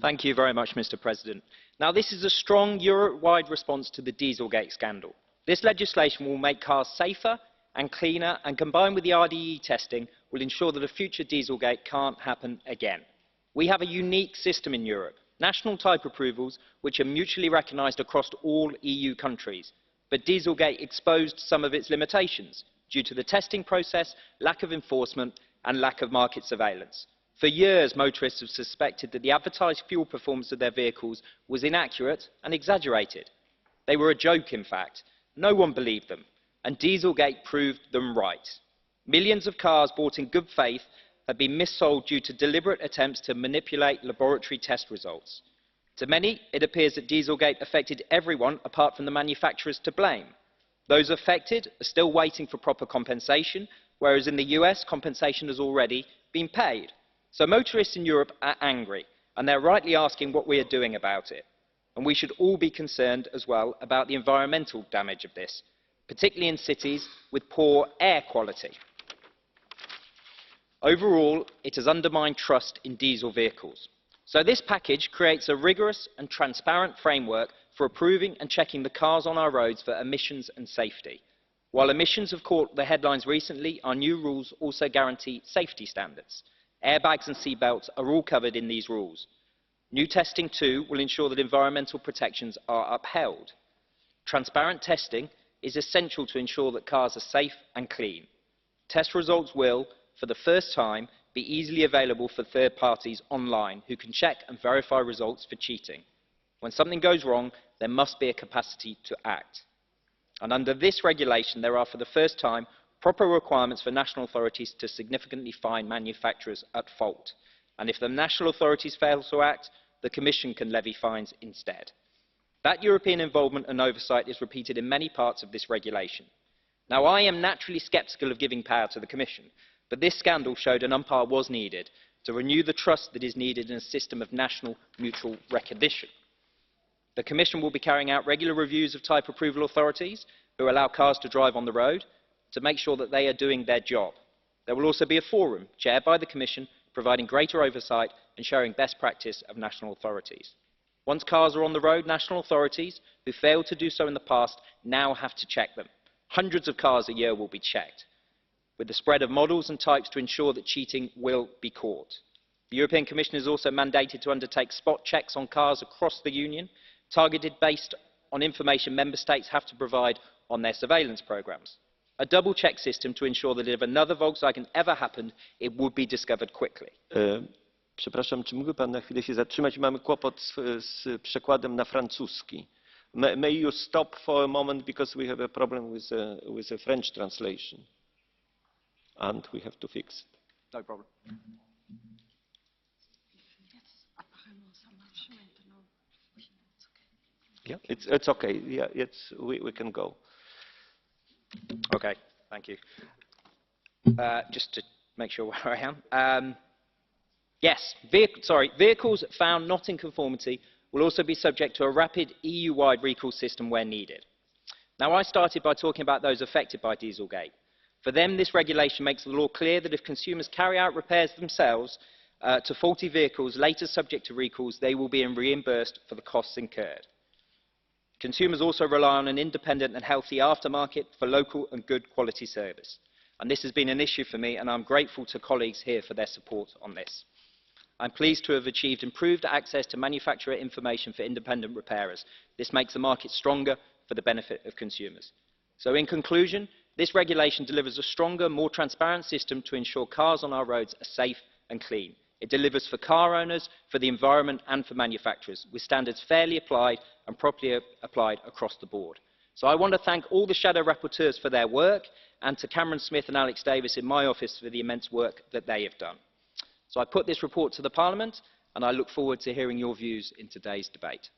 Thank you very much, Mr. President. Now, this is a strong Europe-wide response to the Dieselgate scandal. This legislation will make cars safer and cleaner, and combined with the RDE testing, will ensure that a future Dieselgate can't happen again. We have a unique system in Europe, national type approvals, which are mutually recognised across all EU countries. But Dieselgate exposed some of its limitations due to the testing process, lack of enforcement and lack of market surveillance. For years, motorists have suspected that the advertised fuel performance of their vehicles was inaccurate and exaggerated. They were a joke, in fact. No one believed them, and Dieselgate proved them right. Millions of cars bought in good faith have been missold due to deliberate attempts to manipulate laboratory test results. To many, it appears that Dieselgate affected everyone apart from the manufacturers to blame. Those affected are still waiting for proper compensation, whereas in the US, compensation has already been paid. So motorists in Europe are angry, and they're rightly asking what we are doing about it. And we should all be concerned as well about the environmental damage of this, particularly in cities with poor air quality. Overall, it has undermined trust in diesel vehicles. So this package creates a rigorous and transparent framework for approving and checking the cars on our roads for emissions and safety. While emissions have caught the headlines recently, our new rules also guarantee safety standards. Airbags and seatbelts are all covered in these rules. New testing too will ensure that environmental protections are upheld. Transparent testing is essential to ensure that cars are safe and clean. Test results will, for the first time, be easily available for third parties online who can check and verify results for cheating. When something goes wrong, there must be a capacity to act. And under this regulation, there are for the first time proper requirements for national authorities to significantly fine manufacturers at fault. And if the national authorities fail to act, the Commission can levy fines instead. That European involvement and oversight is repeated in many parts of this regulation. Now, I am naturally sceptical of giving power to the Commission, but this scandal showed an umpire was needed to renew the trust that is needed in a system of national mutual recognition. The Commission will be carrying out regular reviews of type approval authorities who allow cars to drive on the road to make sure that they are doing their job. There will also be a forum chaired by the Commission providing greater oversight and sharing best practice of national authorities. Once cars are on the road, national authorities who failed to do so in the past now have to check them. Hundreds of cars a year will be checked, with the spread of models and types to ensure that cheating will be caught. The European Commission is also mandated to undertake spot checks on cars across the Union, targeted based on information Member States have to provide on their surveillance programmes. A double check system to ensure that if another Volkswagen ever happened, it would be discovered quickly. Przepraszam, czy mógłby pan na chwilę się zatrzymać? Mamy kłopot z przekładem na francuski. May you stop for a moment because we have a problem with the French translation. And we have to fix it. No problem. Yeah, it's okay. Yeah, we can go. Okay, thank you. Just to make sure where I am. Yes, vehicles found not in conformity will also be subject to a rapid EU-wide recall system where needed. Now, I started by talking about those affected by Dieselgate. For them, this regulation makes the law clear that if consumers carry out repairs themselves to faulty vehicles later subject to recalls, they will be reimbursed for the costs incurred. Consumers also rely on an independent and healthy aftermarket for local and good quality service. And this has been an issue for me, and I'm grateful to colleagues here for their support on this. I'm pleased to have achieved improved access to manufacturer information for independent repairers. This makes the market stronger for the benefit of consumers. So in conclusion, this regulation delivers a stronger, more transparent system to ensure cars on our roads are safe and clean. It delivers for car owners, for the environment and for manufacturers, with standards fairly applied and properly applied across the board. So I want to thank all the shadow rapporteurs for their work, and to Cameron Smith and Alex Davis in my office for the immense work that they have done. So I put this report to the Parliament, and I look forward to hearing your views in today's debate.